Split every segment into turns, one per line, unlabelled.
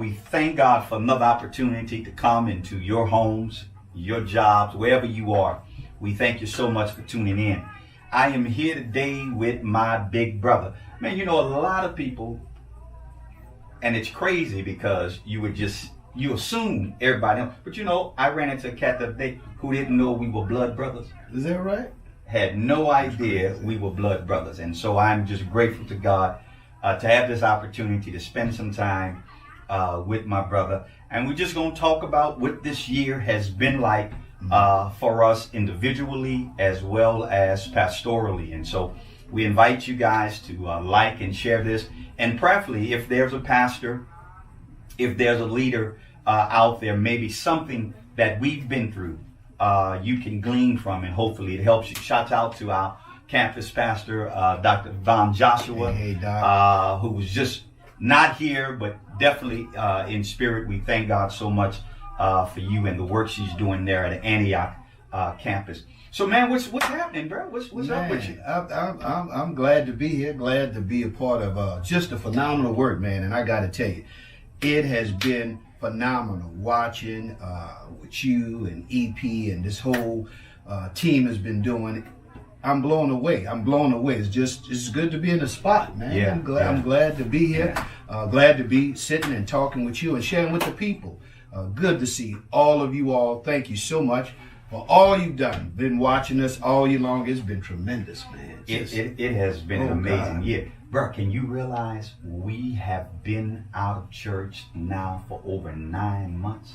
we thank God for another opportunity to come into your homes, your jobs, wherever you are. We thank you so much for tuning in. I am here today with my big brother. Man, you know, a lot of people, and it's crazy because you assume everybody else. But you know, I ran into a cat the other day who didn't know we were blood brothers.
Is that right?
Had no idea we were blood brothers. And so I'm just grateful to God to have this opportunity to spend some time with my brother. And we're just going to talk about what this year has been like for us individually as well as pastorally. And so we invite you guys to like and share this. And preferably, if there's a pastor, if there's a leader out there, maybe something that we've been through, you can glean from, and hopefully it helps you. Shout out to our campus pastor, Dr. Von Joshua, who was just not here, but definitely in spirit. We thank God so much for you and the work she's doing there at the Antioch campus. So, man, what's happening, bro? What's up with you?
I'm glad to be here. Glad to be a part of just a phenomenal work, man. And I got to tell you, it has been phenomenal watching with you and EP and this whole team has been doing. I'm blown away. It's good to be in the spot, man.
Yeah,
I'm glad to be here. Glad to be sitting and talking with you and sharing with the people. Good to see all of you all. Thank you so much for all you've done. Been watching us all year long. It's been tremendous, man.
It has been an amazing year. Bro, can you realize we have been out of church now for over 9 months?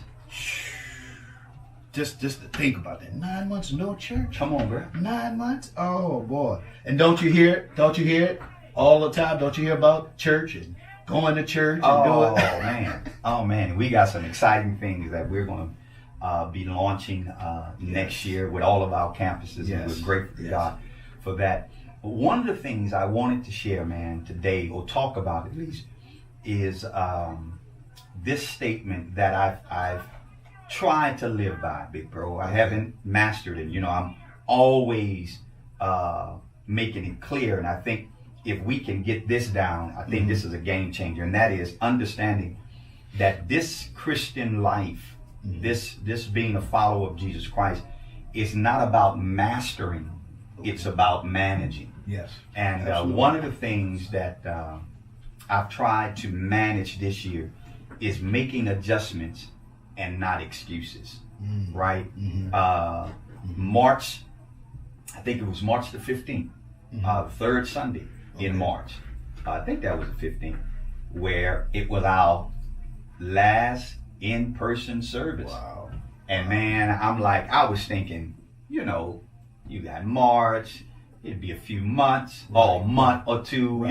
Just to think about that. 9 months, no church.
Come on, bro.
9 months? Oh, boy. And don't you hear it? Don't you hear it all the time? Don't you hear about church and going to church and doing it?
Man. Oh, man. We got some exciting things that we're going to be launching next year with all of our campuses.
Yes.
And we're grateful to God for that. One of the things I wanted to share, man, today, or talk about at least, is this statement that I've tried to live by, big bro. I haven't mastered it. You know, I'm always making it clear. And I think if we can get this down, I think this is a game changer. And that is understanding that this Christian life, this being a follower of Jesus Christ, is not about mastering. It's about managing.
Yes.
And one of the things that I've tried to manage this year is making adjustments and not excuses, right? March, I think it was March the 15th, the third Sunday in March. I think that was the 15th, where it was our last in-person service.
Wow.
And man, I was thinking, you know, you got March, it'd be a few months, or a month or two,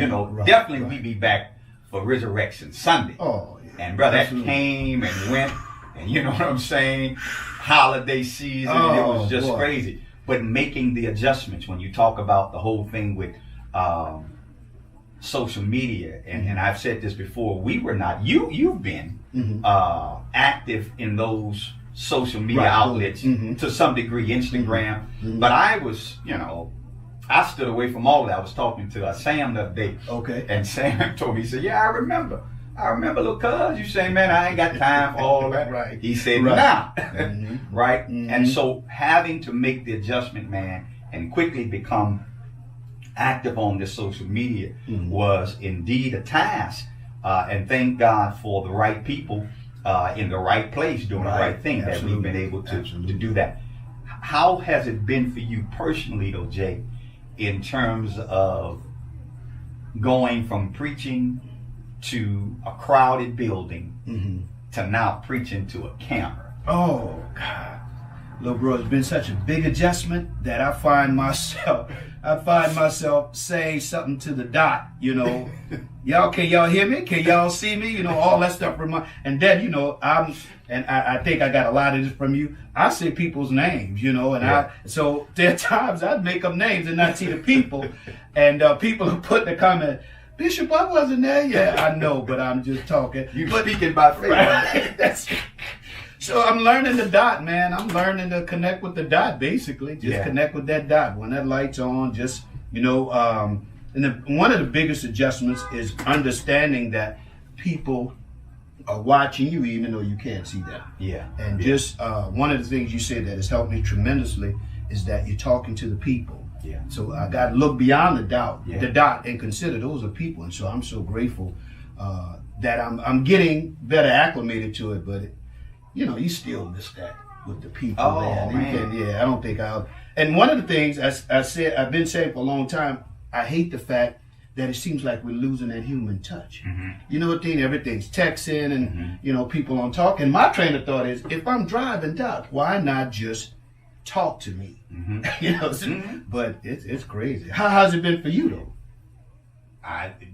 definitely we'd be back for Resurrection Sunday.
Oh, yeah.
And brother, that came and went, and you know what I'm saying? Holiday season, and it was just crazy. But making the adjustments when you talk about the whole thing with social media, and I've said this before, we were not, you've been active in those social media outlets to some degree, Instagram, but I was, I stood away from all of that. I was talking to Sam the other day.
Okay.
And Sam told me, he said, yeah, I remember, little cuz, you saying, man, I ain't got time for all that.
Right.
He said, nah. Right? And so having to make the adjustment, man, and quickly become active on this social media was indeed a task. And thank God for the right people in the right place doing the right thing that we've been able to do that. How has it been for you personally, though, Jay, in terms of going from preaching to a crowded building to now preaching to a camera?
Oh, God. Little bro, it's been such a big adjustment that I find myself saying something to the dot, Y'all, can y'all hear me? Can y'all see me? All that stuff and then, I think I got a lot of this from you. I say people's names, so there are times I'd make up names and not see the people. And people who put the comment, Bishop, I wasn't there. Yeah, I know, but I'm just talking.
You're speaking by faith.
Right? So I'm learning the dot, man. I'm learning to connect with the dot, basically. Just connect with that dot. When that light's on, just, one of the biggest adjustments is understanding that people are watching you even though you can't see them.
Yeah.
And
yeah.
just one of the things you said that has helped me tremendously is that you're talking to the people.
Yeah.
So I got to look beyond the dot, and consider those are people. And so I'm so grateful that I'm getting better acclimated to it. But you still miss that with the people.
Oh,
man. I don't think I'll. And one of the things I've been saying for a long time, I hate the fact that it seems like we're losing that human touch.
Mm-hmm.
You know what I mean? Everything's texting and,
Mm-hmm.
People on talk. And my train of thought is, if I'm driving, Doc, why not just talk to me?
Mm-hmm.
But it's crazy. How's it been for you, though?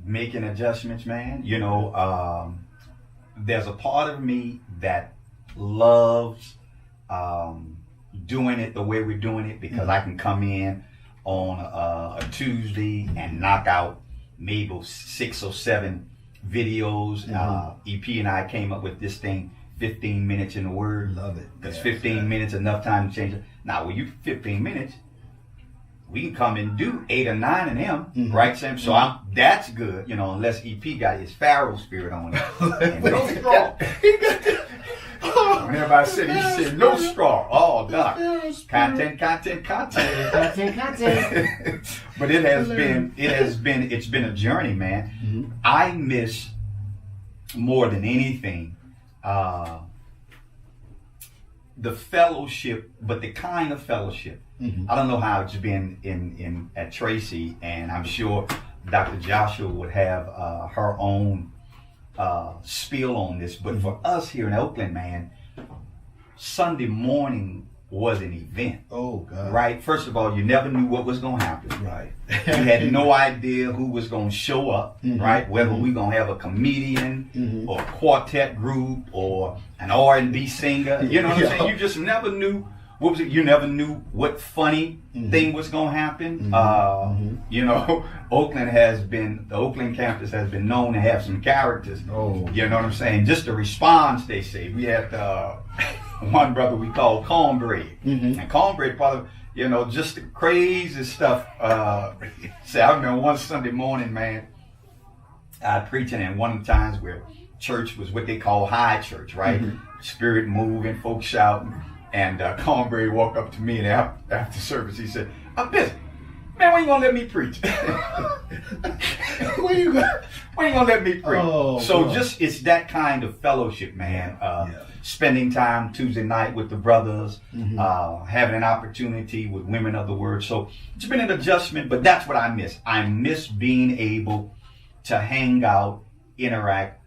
Making adjustments, man. There's a part of me that loves doing it the way we're doing it because I can come in on a Tuesday and knock out maybe 6 or 7 videos. EP and I came up with this thing, 15 minutes in the Word.
Love it.
Because 15 minutes enough time to change it. Now, when you 15 minutes, we can come and do 8 or 9 of them, right, Sam? So that's good, unless EP got his Pharaoh spirit on it. And no straw. When everybody said, he said, no straw. Oh, Doc. Content. But it's been a journey, man.
Mm-hmm.
I miss more than anything the fellowship, but the kind of fellowship. I don't know how it's been in at Tracy, and I'm sure Dr. Joshua would have her own spiel on this. But for us here in Oakland, man, Sunday morning was an event.
Oh, God.
Right? First of all, you never knew what was going to happen.
Right.
You had no idea who was going to show up, right? Whether we going to have a comedian or a quartet group or an R&B singer. You know what I'm saying? You just never knew. What was it? You never knew what funny thing was going to happen. The Oakland campus has been known to have some characters.
Oh.
You know what I'm saying? Just the response, they say. We had one brother we called Cornbread. And Cornbread probably, just the crazy stuff. Say, I remember one Sunday morning, man, I preaching, and one of the times where church was what they call high church, right? Spirit moving, folks shouting. And Cornbread walked up to me, and after service, he said, "I'm busy. Man, when you gonna let me preach? when you gonna let me preach?" It's that kind of fellowship, man. Spending time Tuesday night with the brothers, having an opportunity with women of the word. So it's been an adjustment, but that's what I miss. I miss being able to hang out, interact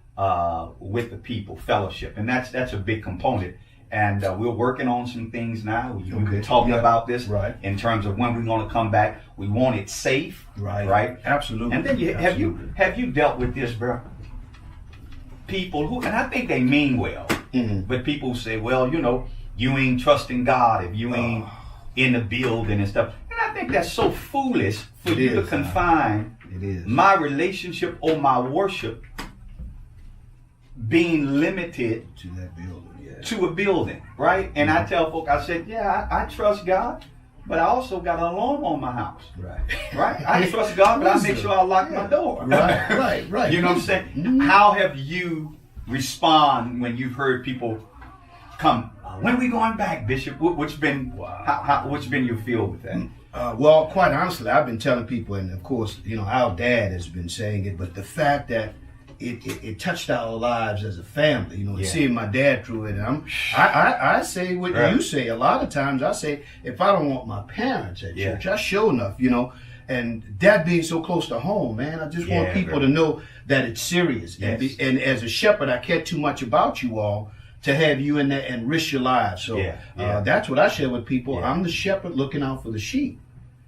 with the people, fellowship, and that's a big component. And we're working on some things now. We've been talking about this in terms of when we're going to come back. We want it safe, right?
Absolutely.
And then have you dealt with this, bro? People who, and I think they mean well, but people say, well, you ain't trusting God if you ain't in the building and stuff. And I think that's so foolish for you to confine my relationship or my worship being limited
to that building.
To a building, right? And I tell folk, I said, I trust God, but I also got an alarm on my house. Right? I trust God, but I make sure I lock my door.
Right.
You know what I'm saying? How have you respond when you've heard people come, when are we going back, Bishop? What's been your feel with that?
Well, quite honestly, I've been telling people, and of course, our dad has been saying it, but the fact that it touched our lives as a family, seeing my dad through it. And I say what you say. A lot of times I say, if I don't want my parents at church, I sure enough, and that being so close to home, man, I just want people to know that it's serious. Yes. And as a shepherd, I care too much about you all to have you in there and risk your lives. So that's what I share with people. I'm the shepherd looking out for the sheep.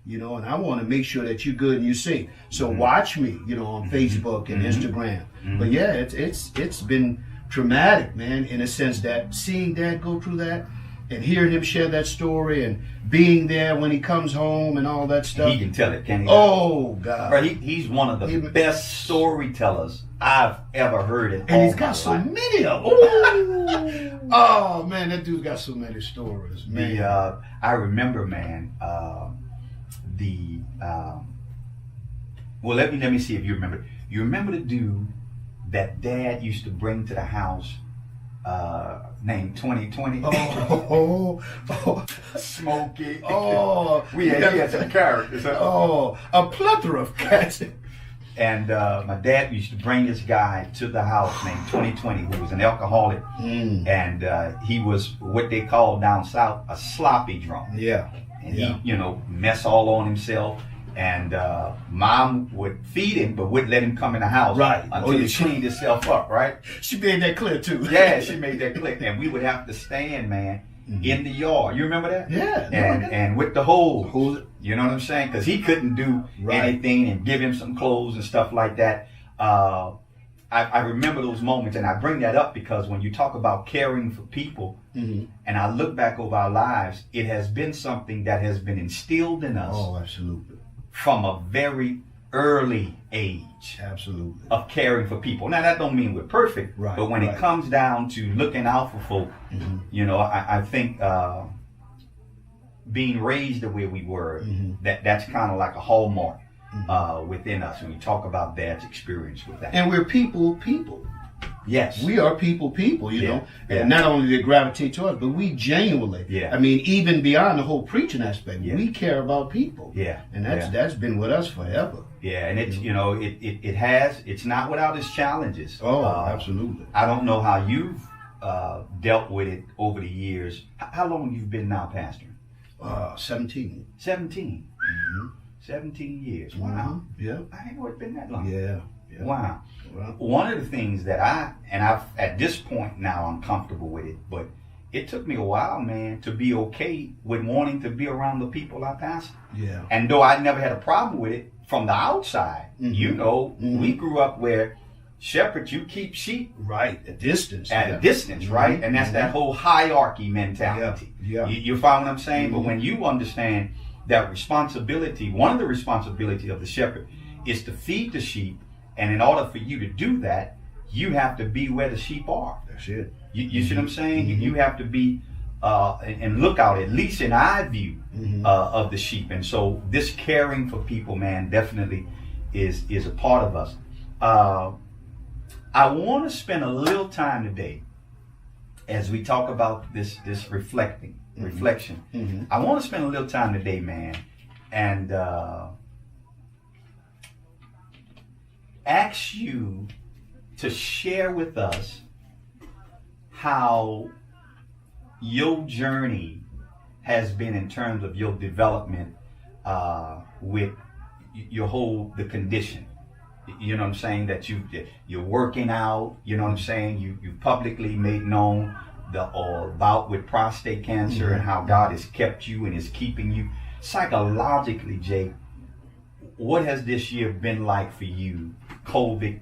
And I want to make sure that you're good and you're safe. So watch me, on Facebook and Instagram. But it's been traumatic, man, in a sense that seeing Dad go through that and hearing him share that story and being there when he comes home and all that stuff.
He can tell it, can he?
Oh, God.
Bro, he's one of the best storytellers I've ever heard in all my life.
And he's got so many of them. Oh, man, that dude's got so many stories, man.
I remember, man, well, let me see if you remember. You remember the dude that Dad used to bring to the house, named 2020.
Oh,
Smokey.
oh,
He had some characters. Huh?
oh, a plethora of cats.
And my dad used to bring this guy to the house named 2020, who was an alcoholic, and he was what they call down south a sloppy drunk.
Yeah.
And he, mess all on himself. And Mom would feed him, but wouldn't let him come in the house until he cleaned himself up, right?
She made that clear too.
Yeah, she made that clear. And we would have to stand, man, in the yard. You remember that?
Yeah.
And with the hose. You know what I'm saying? Because he couldn't do anything and give him some clothes and stuff like that. I remember those moments, and I bring that up because when you talk about caring for people, and I look back over our lives, it has been something that has been instilled in us.
Oh, absolutely.
From a very early age.
Absolutely.
Of caring for people. Now, that don't mean we're perfect, but when it comes down to looking out for folk, I think being raised the way we were, that's kind of like a hallmark within us when you talk about Dad's experience with that.
And we're people.
Yes.
We are people, you know. And not only they gravitate to us, but we genuinely, I mean, even beyond the whole preaching aspect, we care about people.
Yeah.
And that's been with us forever.
Yeah, and it's, it's not without its challenges.
Oh, absolutely.
I don't know how you've dealt with it over the years. How long you've been now pastoring?
17.
17. 17 years. Wow.
Yeah.
I didn't know it's been that long.
Yeah.
Wow.
Well,
one of the things that I've at this point now I'm comfortable with it, but it took me a while, man, to be okay with wanting to be around the people I pastor.
Yeah.
And though I never had a problem with it from the outside, we grew up where shepherds, you keep sheep.
Right. At distance.
At a distance, right? And that's that whole hierarchy mentality.
Yeah.
You find what I'm saying? But when you understand that responsibility, one of the responsibility of the shepherd is to feed the sheep. And in order for you to do that, you have to be where the sheep are.
That's it.
You see what I'm saying? You have to be and look out, at least in eye view of the sheep. And so this caring for people, man, definitely is a part of us. I want to spend a little time today as we talk about this reflection. I want to spend a little time today, man, and ask you to share with us how your journey has been in terms of your development with the condition. You know what I'm saying? That you're working out. You know what I'm saying? You publicly made known the bout with prostate cancer and how God has kept you and is keeping you psychologically, Jake. What has this year been like for you? COVID,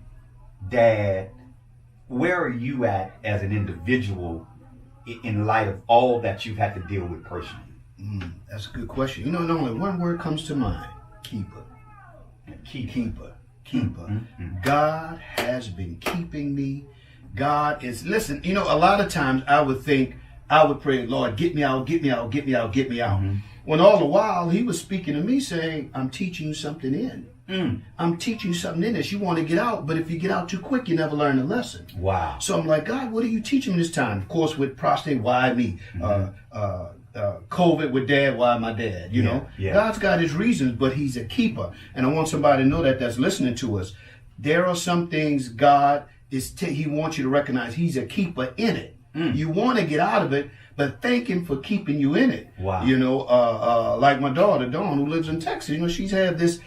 Dad, where are you at as an individual in light of all that you've had to deal with personally?
That's a good question. You know, only one word comes to mind: keeper. Keeper. God has been keeping me. God is, listen, you know, a lot of times I would pray, Lord, get me out. When all the while he was speaking to me saying, I'm teaching you something in. I'm teaching you something in this. You want to get out, but if you get out too quick, you never learn the lesson.
Wow.
So I'm like, God, what are you teaching me this time? Of course, with prostate, why me? COVID with Dad, why my dad? You know, God's got his reasons, but he's a keeper. And I want somebody to know that's listening to us. There are some things God he wants you to recognize he's a keeper in it. You want to get out of it, but thank him for keeping you in it.
Wow.
You know, like my daughter Dawn, who lives in Texas. You know, she's had this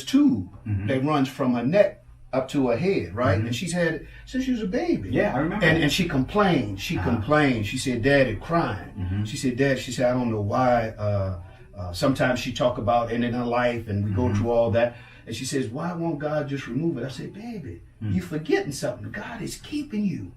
tube that runs from her neck up to her head, right? And she's had it since she was a baby.
Yeah, I remember.
And she complained. She complained. She said, Daddy, crying. She said, Dad, she said, I don't know why. Sometimes she talk about ending her life, and we go through all that. And she says, why won't God just remove it? I said, baby, you forgetting something. God is keeping you.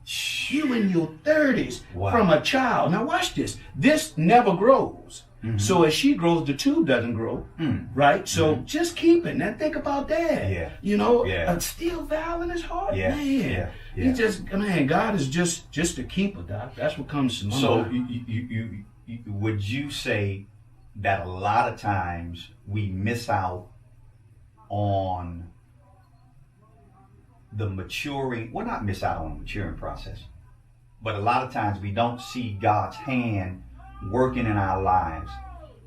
You in your 30s from a child. Now watch this. This never grows. So as she grows, the tube doesn't grow, right? So just keep it. Now think about that. You know, a steel valve in his heart, man. He just, man, God is just a keeper, Doc. That's what comes to mind.
So you would you say that a lot of times we miss out on the maturing, well, not miss out on the maturing process, but a lot of times we don't see God's hand working in our lives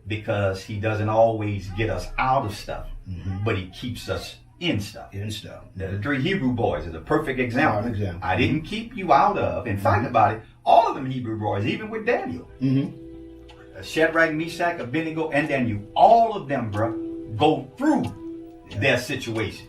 because he doesn't always get us out of stuff, but he keeps us in stuff. The 3 Hebrew boys is a perfect example. I didn't keep you out of. In fact, about it, all of them Hebrew boys, even with Daniel, Shadrach, Meshach, Abednego, and Daniel, all of them, bro, go through their situation.